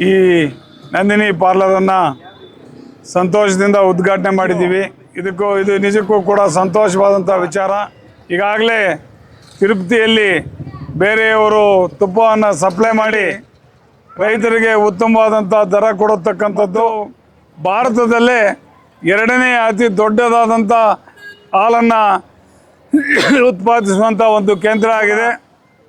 ಈ ನಂದಿನಿ ಪಾರ್ಲರನ್ನು ಸಂತೋಷದಿಂದ ಉದ್ಘಾಟನೆ ಮಾಡಿದ್ದೀವಿ. ಇದು ನಿಜಕ್ಕೂ ಕೂಡ ಸಂತೋಷವಾದಂಥ ವಿಚಾರ. ಈಗಾಗಲೇ ತಿರುಪತಿಯಲ್ಲಿ ಬೇರೆಯವರು ತುಪ್ಪವನ್ನು ಸಪ್ಲೈ ಮಾಡಿ ರೈತರಿಗೆ ಉತ್ತಮವಾದಂಥ ದರ ಕೊಡತಕ್ಕಂಥದ್ದು. ಭಾರತದಲ್ಲೇ ಎರಡನೇ ಅತಿ ದೊಡ್ಡದಾದಂಥ ಹಾಲನ್ನು ಉತ್ಪಾದಿಸುವಂಥ ಒಂದು ಕೇಂದ್ರ ಆಗಿದೆ.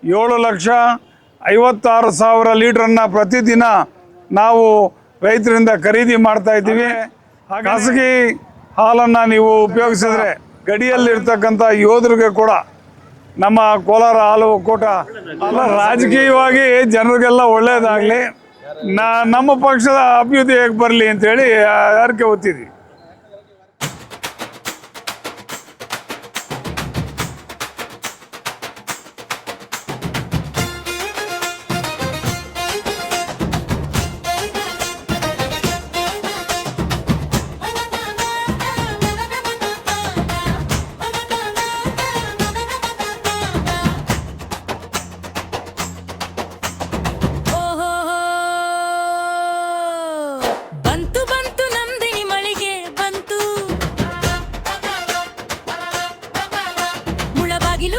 7,56,000 ಲೀಟ್ರನ್ನು ಪ್ರತಿದಿನ ನಾವು ರೈತರಿಂದ ಖರೀದಿ ಮಾಡ್ತಾ ಇದ್ದೀವಿ. ಖಾಸಗಿ ಹಾಲನ್ನು ನೀವು ಉಪಯೋಗಿಸಿದ್ರೆ ಗಡಿಯಲ್ಲಿರ್ತಕ್ಕಂಥ ಯೋಧರಿಗೆ ಕೂಡ ನಮ್ಮ ಕೋಲಾರ ಹಾಲು ಒಕ್ಕೂಟ ರಾಜಕೀಯವಾಗಿ ಜನರಿಗೆಲ್ಲ ಒಳ್ಳೆಯದಾಗಲಿ, ನಮ್ಮ ಪಕ್ಷದ ಅಭ್ಯುದಯ ಹೇಗೆ ಬರಲಿ ಅಂತೇಳಿ ಯಾರಕ್ಕೆ ಒತ್ತಿದ್ವಿ.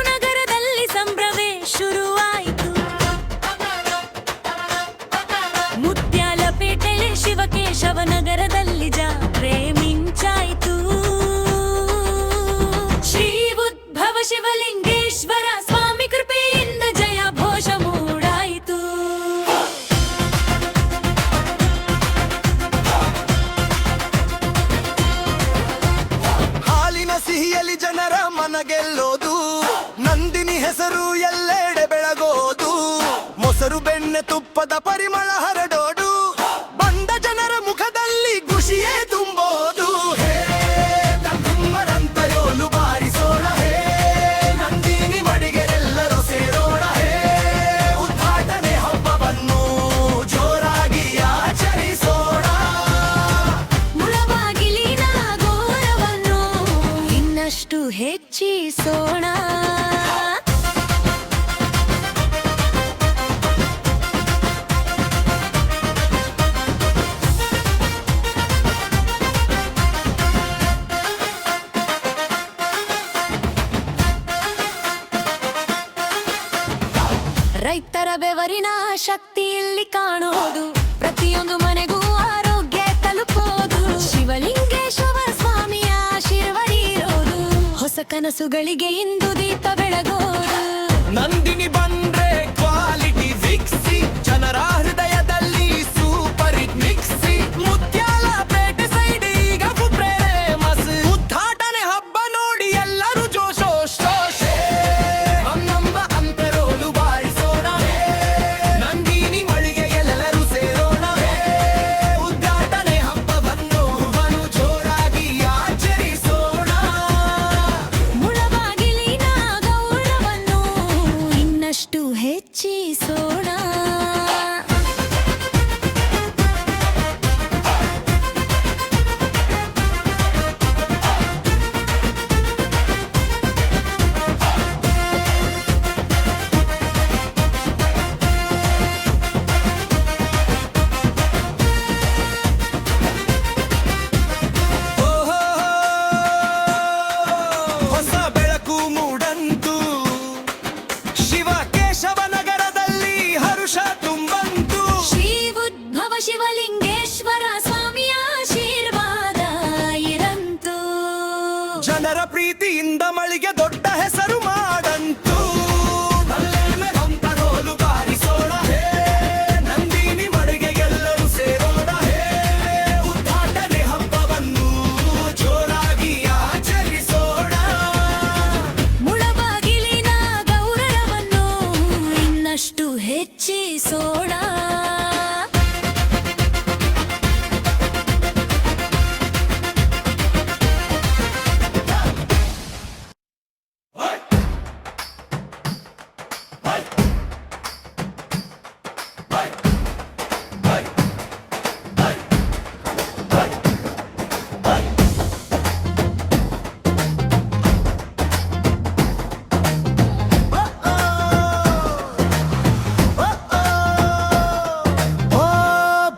ನಗರದಲ್ಲಿ ಸಂಭ್ರಮೆ ಶುರುವಾಯಿತು. ಮುತ್ಯಾಲಪೇಟೆಯಲ್ಲಿ ಶಿವಕೇಶವ ನಗರದಲ್ಲಿ ಜಾತ್ರೆ ಮಿಂಚಾಯಿತು. ಶ್ರೀ ಉದ್ಭವ ಶಿವಲಿಂಗೇಶ್ವರ ಸ್ವಾಮಿ ಕೃಪೆಯಿಂದ ಜಯ ಘೋಷ ಮೂಡಾಯಿತು. ಹಾಲಿನ ಸಿಹಿಯಲ್ಲಿ ಜನರ ಮನಗೆಲ್ಲೋದು, ನಂದಿನಿ ಹೆಸರು ಎಲ್ಲೆಡೆ ಬೆಳಗೋದು, ಮೊಸರು ಬೆಣ್ಣೆ ತುಪ್ಪದ ಪರಿಮಳ ಹರಡೋದು, ಬಂದ ಜನರ ಮುಖದಲ್ಲಿ ಖುಷಿಯೇ ತುಂಬೋದು. ಹೇ ತಮ್ಮರಂತಯೋಲು ಬಾರಿಸೋಣ, ಹೇ ನಂದಿನಿ ಮಡಿಗೆರೆಲ್ಲರೂ ಸೇರೋಣ, ಹೇ ಉದ್ಘಾಟನೆ ಹಬ್ಬವನ್ನು ಜೋರಾಗಿ ಆಚರಿಸೋಣ. ಮುಳಬಾಗಿಲಿನ ಗೌರವವನ್ನು ಇನ್ನಷ್ಟು ಹೆಚ್ಚಿಸೋಣ. ರೈತರ ಬೆವರಿನ ಶಕ್ತಿ ಇಲ್ಲಿ ಕಾಣೋದು, ಪ್ರತಿಯೊಂದು ಮನೆಗೂ ಆರೋಗ್ಯ ತಲುಪೋದು, ಶಿವಲಿಂಗೇಶ್ವರ ಸ್ವಾಮಿಯ ಆಶೀರ್ವಾದ ಇರೋದು, ಹೊಸ ಕನಸುಗಳಿಗೆ ಇಂದು ದೀಪ ಬೆಳಗೋದು. ನಂದಿನಿ ಬಂದ್ರೆ ಕ್ವಾಲಿಟಿ ಫಿಕ್ಸಿ, ಜನರ ಹೃದಯದಲ್ಲಿ super hit mixie, Mutyalapete side ಈಗ ಫೇಮಸ್, ಉದ್ಘಾಟನೆ ಹಬ್ಬ ನೋಡಿ ಎಲ್ಲರೂ ಜೋಶೋಶ್. ನಮ್ಮ ಅಂತರೋಲು ಬಾರಿಸೋಣ, ನಂದಿನಿ ಮಳಿಗೆ ಎಲ್ಲರೂ ಸೇರೋಣ, ಉದ್ಘಾಟನೆ ಹಬ್ಬವನ್ನು ಜೋರಾಗಿ ಆಚರಿಸೋಣ. ಮುಳಬಾಗಿಲಿನ ಗೌರವವನ್ನು ಇನ್ನಷ್ಟು ಹೆಚ್ಚಿಸೋಣ.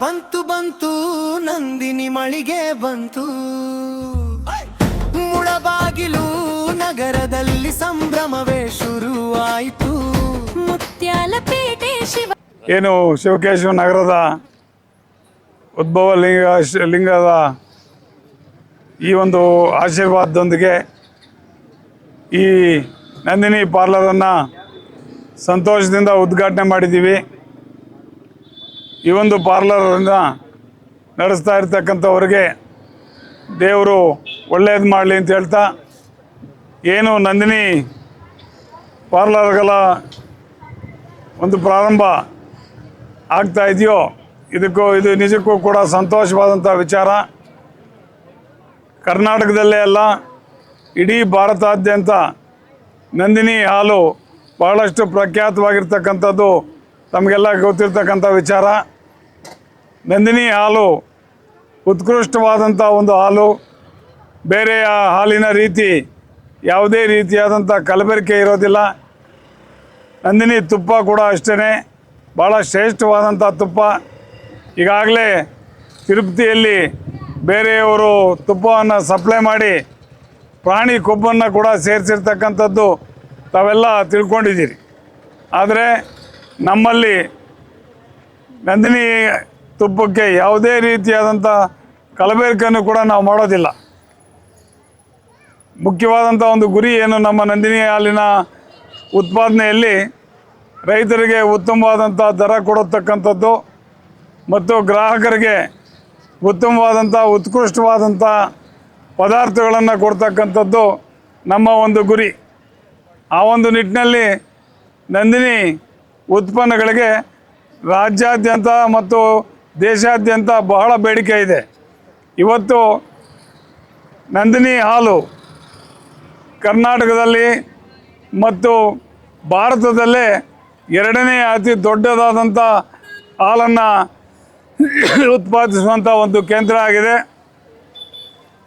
ಬಂತು ಬಂತು ನಂದಿನಿ ಮಳಿಗೆ ಬಂತು, ಮುಳಬಾಗಿಲು ನಗರದಲ್ಲಿ ಸಂಭ್ರಮವೇ ಶುರುವಾಯಿತು. ಮುತ್ಯಾಲಪೇಟೆ ಶಿವ ಏನು ಶಿವಕೇಶವ ನಗರದ ಉದ್ಭವ ಲಿಂಗದ ಈ ಒಂದು ಆಶೀರ್ವಾದದೊಂದಿಗೆ ಈ ನಂದಿನಿ ಪಾರ್ಲರನ್ನು ಸಂತೋಷದಿಂದ ಉದ್ಘಾಟನೆ ಮಾಡಿದ್ದೀವಿ. ಈ ಒಂದು ಪಾರ್ಲರನ್ನು ನಡೆಸ್ತಾ ಇರ್ತಕ್ಕಂಥವ್ರಿಗೆ ದೇವರು ಒಳ್ಳೇದು ಮಾಡಲಿ ಅಂತ ಹೇಳ್ತಾ, ಏನು ನಂದಿನಿ ಪಾರ್ಲರ್ಗಳ ಒಂದು ಪ್ರಾರಂಭ ಆಗ್ತಾ ಇದೆಯೋ ಇದು ನಿಜಕ್ಕೂ ಕೂಡ ಸಂತೋಷವಾದಂಥ ವಿಚಾರ. ಕರ್ನಾಟಕದಲ್ಲೇ ಅಲ್ಲ, ಇಡೀ ಭಾರತಾದ್ಯಂತ ನಂದಿನಿ ಹಾಲು ಬಹಳಷ್ಟು ಪ್ರಖ್ಯಾತವಾಗಿರ್ತಕ್ಕಂಥದ್ದು ತಮಗೆಲ್ಲ ಗೊತ್ತಿರ್ತಕ್ಕಂಥ ವಿಚಾರ. ನಂದಿನಿ ಹಾಲು ಉತ್ಕೃಷ್ಟವಾದಂಥ ಒಂದು ಹಾಲು. ಬೇರೆಯ ಹಾಲಿನ ರೀತಿ ಯಾವುದೇ ರೀತಿಯಾದಂಥ ಕಲಬೆರಕೆ ಇರೋದಿಲ್ಲ. ನಂದಿನಿ ತುಪ್ಪ ಕೂಡ ಅಷ್ಟೇ, ಭಾಳ ಶ್ರೇಷ್ಠವಾದಂಥ ತುಪ್ಪ. ಈಗಾಗಲೇ ತಿರುಪತಿಯಲ್ಲಿ ಬೇರೆಯವರು ತುಪ್ಪವನ್ನು ಸಪ್ಲೈ ಮಾಡಿ ಪ್ರಾಣಿ ಕೊಬ್ಬನ್ನು ಕೂಡ ಸೇರಿಸಿರ್ತಕ್ಕಂಥದ್ದು ತಾವೆಲ್ಲ ತಿಳ್ಕೊಂಡಿದ್ದೀರಿ. ಆದರೆ ನಮ್ಮಲ್ಲಿ ನಂದಿನಿ ತುಪ್ಪಕ್ಕೆ ಯಾವುದೇ ರೀತಿಯಾದಂಥ ಕಲಬೆರಕೆಯನ್ನು ಕೂಡ ನಾವು ಮಾಡೋದಿಲ್ಲ. ಮುಖ್ಯವಾದಂಥ ಒಂದು ಗುರಿ ಏನು ನಮ್ಮ ನಂದಿನಿ ಹಾಲಿನ ಉತ್ಪಾದನೆಯಲ್ಲಿ ರೈತರಿಗೆ ಉತ್ತಮವಾದಂಥ ದರ ಕೊಡತಕ್ಕಂಥದ್ದು ಮತ್ತು ಗ್ರಾಹಕರಿಗೆ ಉತ್ತಮವಾದಂಥ ಉತ್ಕೃಷ್ಟವಾದಂಥ ಪದಾರ್ಥಗಳನ್ನು ಕೊಡ್ತಕ್ಕಂಥದ್ದು ನಮ್ಮ ಒಂದು ಗುರಿ. ಆ ಒಂದು ನಿಟ್ಟಿನಲ್ಲಿ ನಂದಿನಿ ಉತ್ಪನ್ನಗಳಿಗೆ ರಾಜ್ಯಾದ್ಯಂತ ಮತ್ತು ದೇಶಾದ್ಯಂತ ಬಹಳ ಬೇಡಿಕೆ ಇದೆ. ಇವತ್ತು ನಂದಿನಿ ಹಾಲು ಕರ್ನಾಟಕದಲ್ಲಿ ಮತ್ತು ಭಾರತದಲ್ಲೇ ಎರಡನೇ ಅತಿ ದೊಡ್ಡದಾದಂಥ ಹಾಲನ್ನು ಉತ್ಪಾದಿಸುವಂಥ ಒಂದು ಕೇಂದ್ರ ಆಗಿದೆ.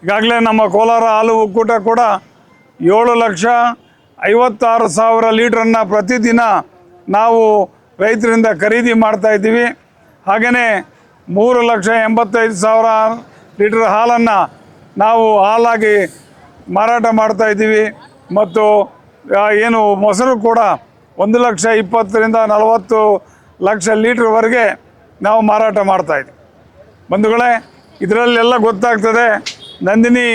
ಈಗಾಗಲೇ ನಮ್ಮ ಕೋಲಾರ ಹಾಲು ಒಕ್ಕೂಟ ಕೂಡ 7,56,000 ಲೀಟ್ರನ್ನು ಪ್ರತಿದಿನ ನಾವು ರೈತರಿಂದ ಖರೀದಿ ಮಾಡ್ತಾಯಿದ್ದೀವಿ. ಹಾಗೆಯೇ 3,85,000 ಲೀಟ್ರ್ ಹಾಲನ್ನು ನಾವು ಹಾಲಾಗಿ ಮಾರಾಟ ಮಾಡ್ತಾಯಿದ್ದೀವಿ. ಮತ್ತು ಏನು ಮೊಸರು ಕೂಡ 1,20,000ರಿಂದ 40,00,000 ಲೀಟ್ರ್ವರೆಗೆ ನಾವು ಮಾರಾಟ ಮಾಡ್ತಾಯಿದ್ದೀವಿ. ಬಂಧುಗಳೇ, ಇದರಲ್ಲೆಲ್ಲ ಗೊತ್ತಾಗ್ತದೆ ನಂದಿನಿ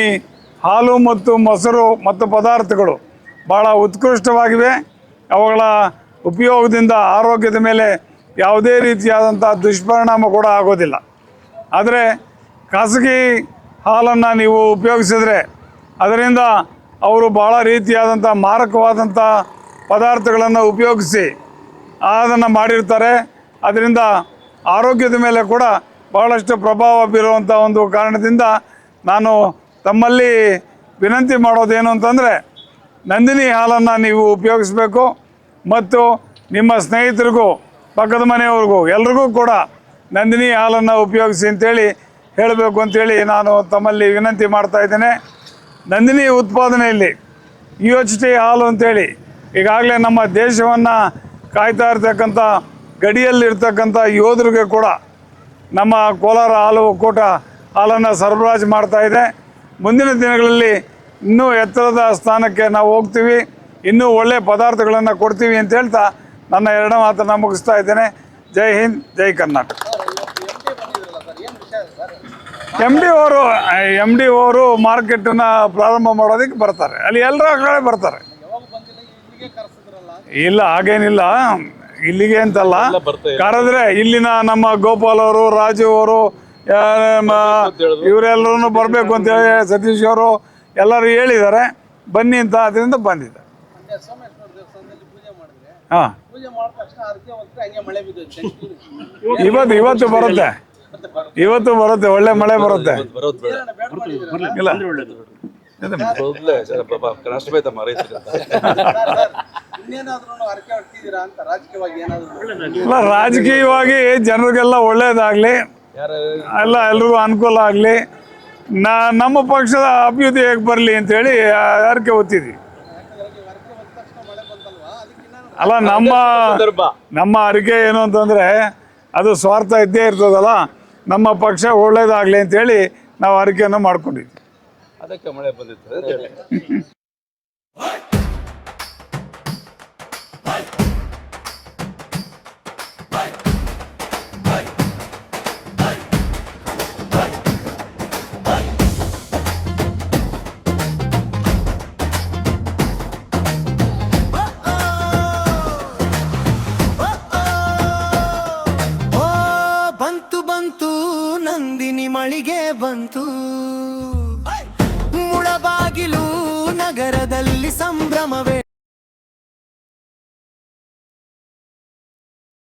ಹಾಲು ಮತ್ತು ಮೊಸರು ಮತ್ತು ಪದಾರ್ಥಗಳು ಭಾಳ ಉತ್ಕೃಷ್ಟವಾಗಿವೆ. ಅವುಗಳ ಉಪಯೋಗದಿಂದ ಆರೋಗ್ಯದ ಮೇಲೆ ಯಾವುದೇ ರೀತಿಯಾದಂಥ ದುಷ್ಪರಿಣಾಮ ಕೂಡ ಆಗೋದಿಲ್ಲ. ಆದರೆ ಖಾಸಗಿ ಹಾಲನ್ನು ನೀವು ಉಪಯೋಗಿಸಿದ್ರೆ ಅದರಿಂದ ಅವರು ಭಾಳ ರೀತಿಯಾದಂಥ ಮಾರಕವಾದಂಥ ಪದಾರ್ಥಗಳನ್ನು ಉಪಯೋಗಿಸಿ ಅದನ್ನು ಮಾಡಿರ್ತಾರೆ. ಅದರಿಂದ ಆರೋಗ್ಯದ ಮೇಲೆ ಕೂಡ ಬಹಳಷ್ಟು ಪ್ರಭಾವ ಬೀರುವಂಥ ಒಂದು ಕಾರಣದಿಂದ ನಾನು ತಮ್ಮಲ್ಲಿ ವಿನಂತಿ ಮಾಡೋದೇನು ಅಂತಂದರೆ, ನಂದಿನಿ ಹಾಲನ್ನು ನೀವು ಉಪಯೋಗಿಸಬೇಕು ಮತ್ತು ನಿಮ್ಮ ಸ್ನೇಹಿತರಿಗೂ ಪಕ್ಕದ ಮನೆಯವ್ರಿಗೂ ಎಲ್ರಿಗೂ ಕೂಡ ನಂದಿನಿ ಹಾಲನ್ನು ಉಪಯೋಗಿಸಿ ಅಂತೇಳಿ ಹೇಳಬೇಕು ಅಂತೇಳಿ ನಾನು ತಮ್ಮಲ್ಲಿ ವಿನಂತಿ ಮಾಡ್ತಾಯಿದ್ದೇನೆ. ನಂದಿನಿ ಉತ್ಪಾದನೆಯಲ್ಲಿ UHT ಹಾಲು ಅಂತೇಳಿ ಈಗಾಗಲೇ ನಮ್ಮ ದೇಶವನ್ನು ಕಾಯ್ತಾ ಇರ್ತಕ್ಕಂಥ ಗಡಿಯಲ್ಲಿರ್ತಕ್ಕಂಥ ಯೋಧರಿಗೆ ಕೂಡ ನಮ್ಮ ಕೋಲಾರ ಹಾಲು ಒಕ್ಕೂಟ ಹಾಲನ್ನು ಸರಬರಾಜು ಮಾಡ್ತಾಯಿದೆ. ಮುಂದಿನ ದಿನಗಳಲ್ಲಿ ಇನ್ನೂ ಎತ್ತರದ ಸ್ಥಾನಕ್ಕೆ ನಾವು ಹೋಗ್ತೀವಿ, ಇನ್ನೂ ಒಳ್ಳೆಯ ಪದಾರ್ಥಗಳನ್ನು ಕೊಡ್ತೀವಿ ಅಂತ ಹೇಳ್ತಾ ನನ್ನ ಎರಡು ಮಾತನ್ನು ಮುಗಿಸ್ತಾ ಇದ್ದೇನೆ. ಜೈ ಹಿಂದ್, ಜೈ ಕರ್ನಾಟಕ. ಎಮ್ ಡಿ ಅವರು ಮಾರ್ಕೆಟನ್ನು ಪ್ರಾರಂಭ ಮಾಡೋದಕ್ಕೆ ಬರ್ತಾರೆ. ಅಲ್ಲಿ ಎಲ್ಲರ ಕಡೆ ಬರ್ತಾರೆ. ಇಲ್ಲ, ಹಾಗೇನಿಲ್ಲ, ಇಲ್ಲಿಗೆ ಅಂತಲ್ಲ, ಕರೆದ್ರೆ ಇಲ್ಲಿನ ನಮ್ಮ ಗೋಪಾಲ್ ಅವರು, ರಾಜು ಅವರು, ಇವರೆಲ್ಲರೂ ಬರಬೇಕು ಅಂತೇಳಿ ಸತೀಶ್ ಅವರು ಎಲ್ಲರೂ ಹೇಳಿದ್ದಾರೆ, ಬನ್ನಿ ಅಂತ. ಅದರಿಂದ ಬಂದಿದೆ. ಹಾಂ, ಇವತ್ತು ಬರುತ್ತೆ, ಇವತ್ತು ಬರುತ್ತೆ, ಒಳ್ಳೆ ಮಳೆ ಬರುತ್ತೆ. ಇಲ್ಲ, ರಾಜಕೀಯವಾಗಿ ಜನರಿಗೆಲ್ಲ ಒಳ್ಳೇದಾಗ್ಲಿ, ಎಲ್ರಿಗೂ ಅನುಕೂಲ ಆಗಲಿ, ನಮ್ಮ ಪಕ್ಷದ ಅಭ್ಯುದಯ ಹೇಗೆ ಬರಲಿ ಅಂತೇಳಿ ಅರಿಕೆ ಹೊತ್ತಿದ್ವಿ. ಅಲ್ಲ, ನಮ್ಮ ಅರಿಕೆ ಏನು ಅಂತಂದರೆ ಅದು ಸ್ವಾರ್ಥ ಇದ್ದೇ ಇರ್ತದಲ್ಲ. ನಮ್ಮ ಪಕ್ಷ ಒಳ್ಳೇದಾಗಲಿ ಅಂತೇಳಿ ನಾವು ಅರಿಕೆಯನ್ನು ಮಾಡ್ಕೊಂಡಿದ್ವಿ. ಅದಕ್ಕೆ ಮಳೆ ಬಂದಿತ್ತು ಅಂತ ಹೇಳಿ. ಓ ಬಂತು ಬಂತು ನಂದಿನಿ ಮಳಿಗೆ ಬಂತು, ಮುಳಬಾಗಿಲು ನಗರದಲ್ಲಿ ಸಂಭ್ರಮವೇ.